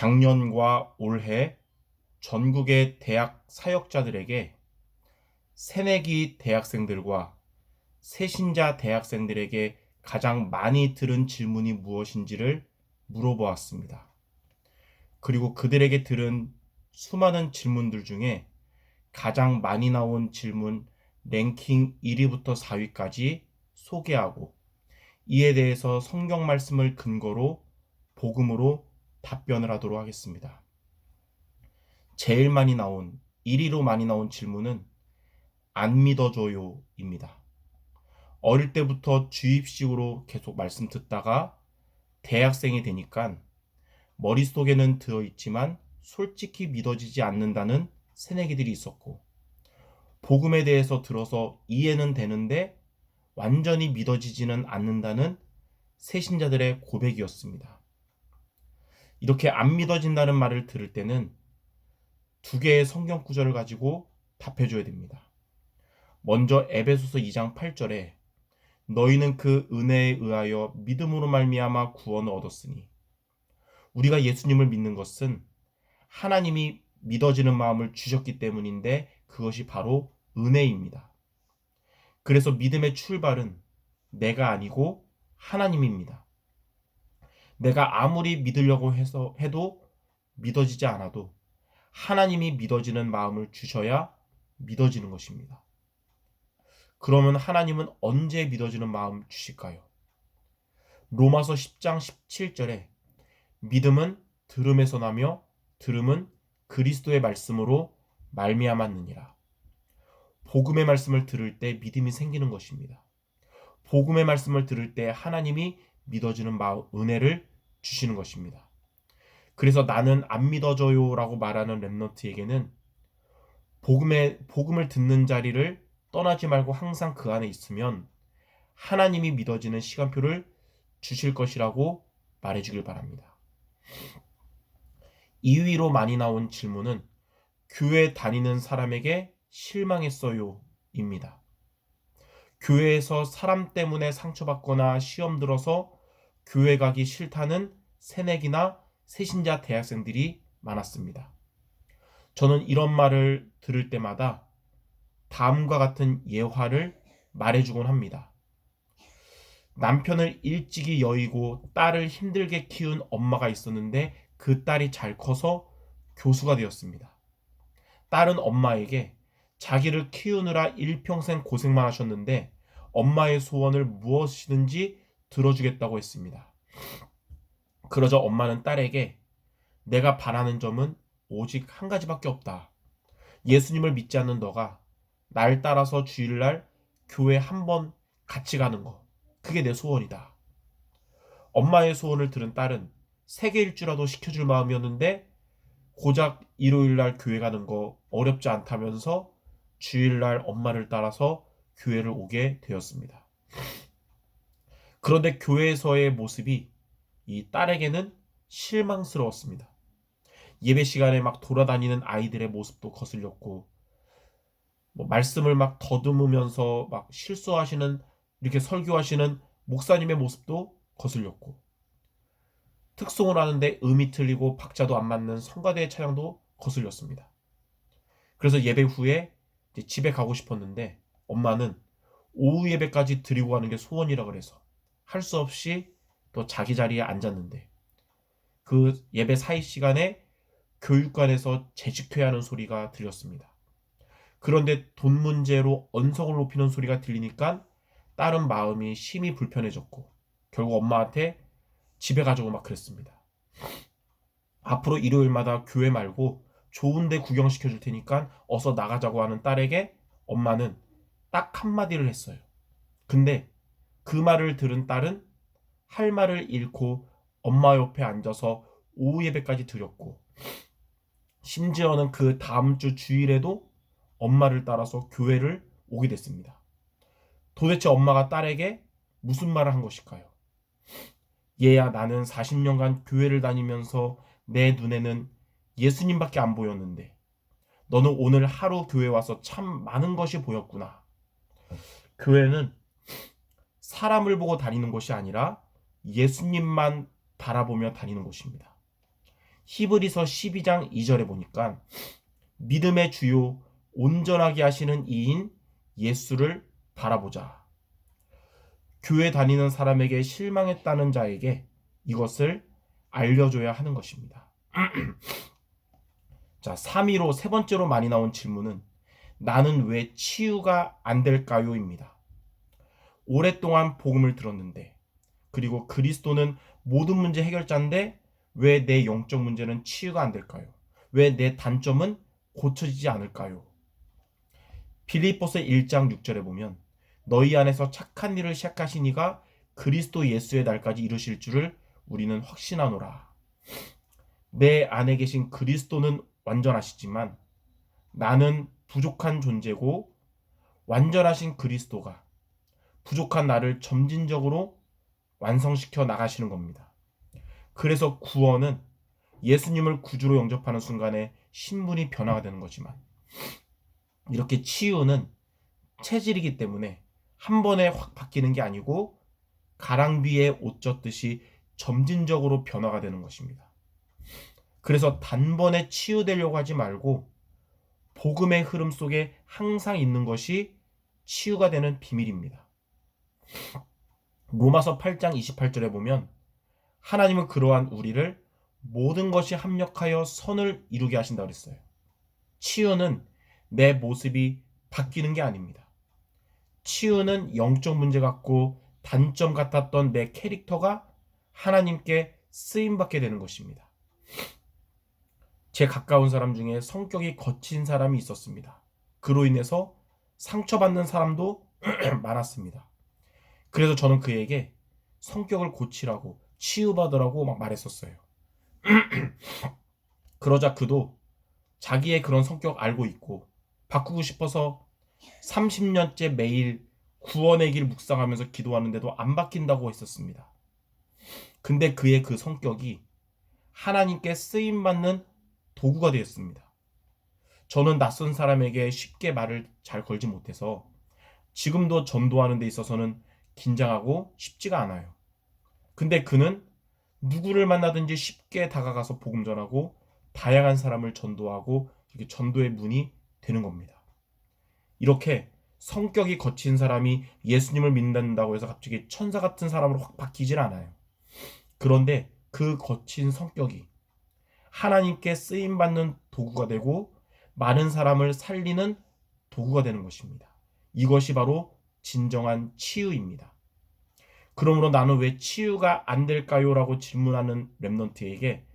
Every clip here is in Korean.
작년과 올해 전국의 대학 사역자들에게 새내기 대학생들과 새신자 대학생들에게 가장 많이 들은 질문이 무엇인지를 물어보았습니다. 그리고 그들에게 들은 수많은 질문들 중에 가장 많이 나온 질문 랭킹 1위부터 4위까지 소개하고 이에 대해서 성경 말씀을 근거로 복음으로 답변을 하도록 하겠습니다. 제일 많이 나온 1위로 많이 나온 질문은 안 믿어줘요입니다. 어릴 때부터 주입식으로 계속 말씀 듣다가 대학생이 되니까 머릿속에는 들어있지만 솔직히 믿어지지 않는다는 새내기들이 있었고, 복음에 대해서 들어서 이해는 되는데 완전히 믿어지지는 않는다는 새신자들의 고백이었습니다. 이렇게 안 믿어진다는 말을 들을 때는 두 개의 성경 구절을 가지고 답해줘야 됩니다. 먼저 에베소서 2장 8절에 너희는 그 은혜에 의하여 믿음으로 말미암아 구원을 얻었으니, 우리가 예수님을 믿는 것은 하나님이 믿어지는 마음을 주셨기 때문인데 그것이 바로 은혜입니다. 그래서 믿음의 출발은 내가 아니고 하나님입니다. 내가 아무리 믿으려고 해도 믿어지지 않아도 하나님이 믿어지는 마음을 주셔야 믿어지는 것입니다. 그러면 하나님은 언제 믿어지는 마음을 주실까요? 로마서 10장 17절에 믿음은 들음에서 나며 들음은 그리스도의 말씀으로 말미암았느니라. 복음의 말씀을 들을 때 믿음이 생기는 것입니다. 복음의 말씀을 들을 때 하나님이 믿어지는 은혜를 주시는 것입니다. 그래서 나는 안 믿어져요 라고 말하는 렘넌트에게는 복음을 듣는 자리를 떠나지 말고 항상 그 안에 있으면 하나님이 믿어지는 시간표를 주실 것이라고 말해주길 바랍니다. 2위로 많이 나온 질문은 교회 다니는 사람에게 실망했어요 입니다. 교회에서 사람 때문에 상처받거나 시험 들어서 교회 가기 싫다는 새내기나 새신자 대학생들이 많았습니다. 저는 이런 말을 들을 때마다 다음과 같은 예화를 말해주곤 합니다. 남편을 일찍이 여의고 딸을 힘들게 키운 엄마가 있었는데 그 딸이 잘 커서 교수가 되었습니다. 딸은 엄마에게 자기를 키우느라 일평생 고생만 하셨는데 엄마의 소원을 무엇이든지 들어주겠다고 했습니다. 그러자 엄마는 딸에게 내가 바라는 점은 오직 한 가지밖에 없다. 예수님을 믿지 않는 너가 날 따라서 주일날 교회 한번 같이 가는 거. 그게 내 소원이다. 엄마의 소원을 들은 딸은 3개 일주라도 시켜줄 마음이었는데 고작 일요일날 교회 가는 거 어렵지 않다면서 주일날 엄마를 따라서 교회를 오게 되었습니다. 그런데 교회에서의 모습이 이 딸에게는 실망스러웠습니다. 예배 시간에 막 돌아다니는 아이들의 모습도 거슬렸고, 말씀을 막 더듬으면서 막 실수하시는, 이렇게 설교하시는 목사님의 모습도 거슬렸고, 특송을 하는데 음이 틀리고 박자도 안 맞는 성가대의 찬양도 거슬렸습니다. 그래서 예배 후에 이제 집에 가고 싶었는데 엄마는 오후 예배까지 드리고 가는 게 소원이라 그래서 할 수 없이 또 자기 자리에 앉았는데, 그 예배 사이 시간에 교육관에서 재직퇴하는 소리가 들렸습니다. 그런데 돈 문제로 언성을 높이는 소리가 들리니까 딸은 마음이 심히 불편해졌고 결국 엄마한테 집에 가자고 막 그랬습니다. 앞으로 일요일마다 교회 말고 좋은 데 구경시켜줄 테니까 어서 나가자고 하는 딸에게 엄마는 딱 한마디를 했어요. 근데 그 말을 들은 딸은 할 말을 잃고 엄마 옆에 앉아서 오후 예배까지 드렸고, 심지어는 그 다음 주 주일에도 엄마를 따라서 교회를 오게 됐습니다. 도대체 엄마가 딸에게 무슨 말을 한 것일까요? 얘야, 나는 40년간 교회를 다니면서 내 눈에는 예수님밖에 안 보였는데 너는 오늘 하루 교회 와서 참 많은 것이 보였구나. 교회는 사람을 보고 다니는 것이 아니라 예수님만 바라보며 다니는 곳입니다. 히브리서 12장 2절에 보니까 믿음의 주요 온전하게 하시는 이인 예수를 바라보자. 교회 다니는 사람에게 실망했다는 자에게 이것을 알려줘야 하는 것입니다. 자, 3위로 세 번째로 많이 나온 질문은 나는 왜 치유가 안 될까요? 입니다. 오랫동안 복음을 들었는데, 그리고 그리스도는 모든 문제 해결자인데 왜 내 영적 문제는 치유가 안 될까요? 왜 내 단점은 고쳐지지 않을까요? 빌립보서 1장 6절에 보면 너희 안에서 착한 일을 시작하신 이가 그리스도 예수의 날까지 이루실 줄을 우리는 확신하노라. 내 안에 계신 그리스도는 완전하시지만 나는 부족한 존재고, 완전하신 그리스도가 부족한 나를 점진적으로 완성시켜 나가시는 겁니다. 그래서 구원은 예수님을 구주로 영접하는 순간에 신분이 변화가 되는 거지만, 이렇게 치유는 체질이기 때문에 한 번에 확 바뀌는 게 아니고 가랑비에 옷 젖듯이 점진적으로 변화가 되는 것입니다. 그래서 단번에 치유되려고 하지 말고 복음의 흐름 속에 항상 있는 것이 치유가 되는 비밀입니다. 로마서 8장 28절에 보면 하나님은 그러한 우리를 모든 것이 합력하여 선을 이루게 하신다고 그랬어요. 치유는 내 모습이 바뀌는 게 아닙니다. 치유는 영적 문제 같고 단점 같았던 내 캐릭터가 하나님께 쓰임받게 되는 것입니다. 제 가까운 사람 중에 성격이 거친 사람이 있었습니다. 그로 인해서 상처받는 사람도 많았습니다. 그래서 저는 그에게 성격을 고치라고, 치유받으라고 막 말했었어요. 그러자 그도 자기의 그런 성격 알고 있고 바꾸고 싶어서 30년째 매일 구원의 길 묵상하면서 기도하는데도 안 바뀐다고 했었습니다. 근데 그의 그 성격이 하나님께 쓰임받는 도구가 되었습니다. 저는 낯선 사람에게 쉽게 말을 잘 걸지 못해서 지금도 전도하는 데 있어서는 긴장하고 쉽지가 않아요. 근데 그는 누구를 만나든지 쉽게 다가가서 복음 전하고 다양한 사람을 전도하고 이렇게 전도의 문이 되는 겁니다. 이렇게 성격이 거친 사람이 예수님을 믿는다고 해서 갑자기 천사 같은 사람으로 확 바뀌질 않아요. 그런데 그 거친 성격이 하나님께 쓰임받는 도구가 되고 많은 사람을 살리는 도구가 되는 것입니다. 이것이 바로 진정한 치유입니다. 그러므로 나는 왜 치유가 안 될까요? 라고 질문하는 렘넌트에게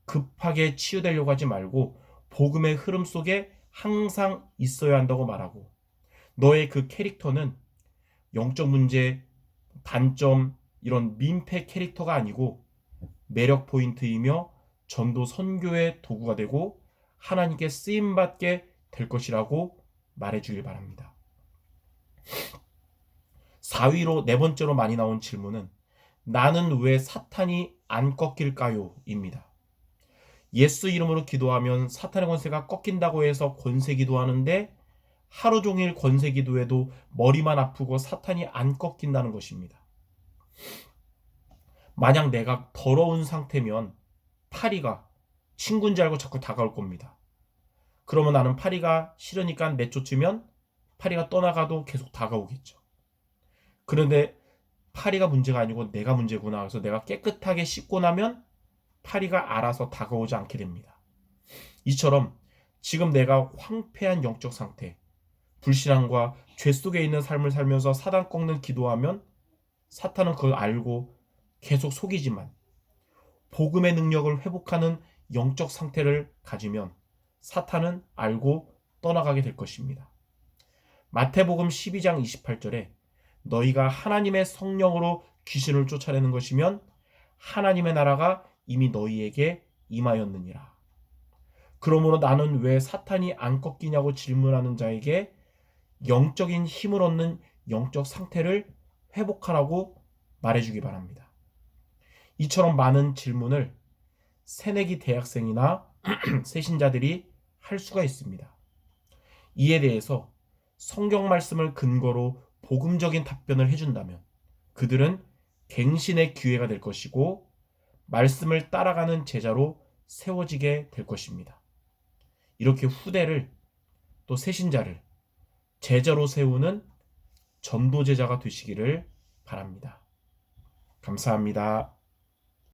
급하게 치유되려고 하지 말고 복음의 흐름 속에 항상 있어야 한다고 말하고, 너의 그 캐릭터는 영적 문제, 단점, 이런 민폐 캐릭터가 아니고 매력 포인트이며 전도 선교의 도구가 되고 하나님께 쓰임받게 될 것이라고 말해주길 바랍니다. 4위로 네 번째로 많이 나온 질문은 나는 왜 사탄이 안 꺾일까요? 입니다. 예수 이름으로 기도하면 사탄의 권세가 꺾인다고 해서 권세 기도하는데 하루 종일 권세 기도해도 머리만 아프고 사탄이 안 꺾인다는 것입니다. 만약 내가 더러운 상태면 파리가 친구인 줄 알고 자꾸 다가올 겁니다. 그러면 나는 파리가 싫으니까 내쫓으면 파리가 떠나가도 계속 다가오겠죠. 그런데 파리가 문제가 아니고 내가 문제구나. 그래서 내가 깨끗하게 씻고 나면 파리가 알아서 다가오지 않게 됩니다. 이처럼 지금 내가 황폐한 영적 상태, 불신앙과 죄 속에 있는 삶을 살면서 사단 꺾는 기도하면 사탄은 그걸 알고 계속 속이지만, 복음의 능력을 회복하는 영적 상태를 가지면 사탄은 알고 떠나가게 될 것입니다. 마태복음 12장 28절에 너희가 하나님의 성령으로 귀신을 쫓아내는 것이면 하나님의 나라가 이미 너희에게 임하였느니라. 그러므로 나는 왜 사탄이 안 꺾이냐고 질문하는 자에게 영적인 힘을 얻는 영적 상태를 회복하라고 말해주기 바랍니다. 이처럼 많은 질문을 새내기 대학생이나 새신자들이 할 수가 있습니다. 이에 대해서 성경 말씀을 근거로 복음적인 답변을 해준다면 그들은 갱신의 기회가 될 것이고 말씀을 따라가는 제자로 세워지게 될 것입니다. 이렇게 후대를 또 새신자를 제자로 세우는 전도제자가 되시기를 바랍니다. 감사합니다.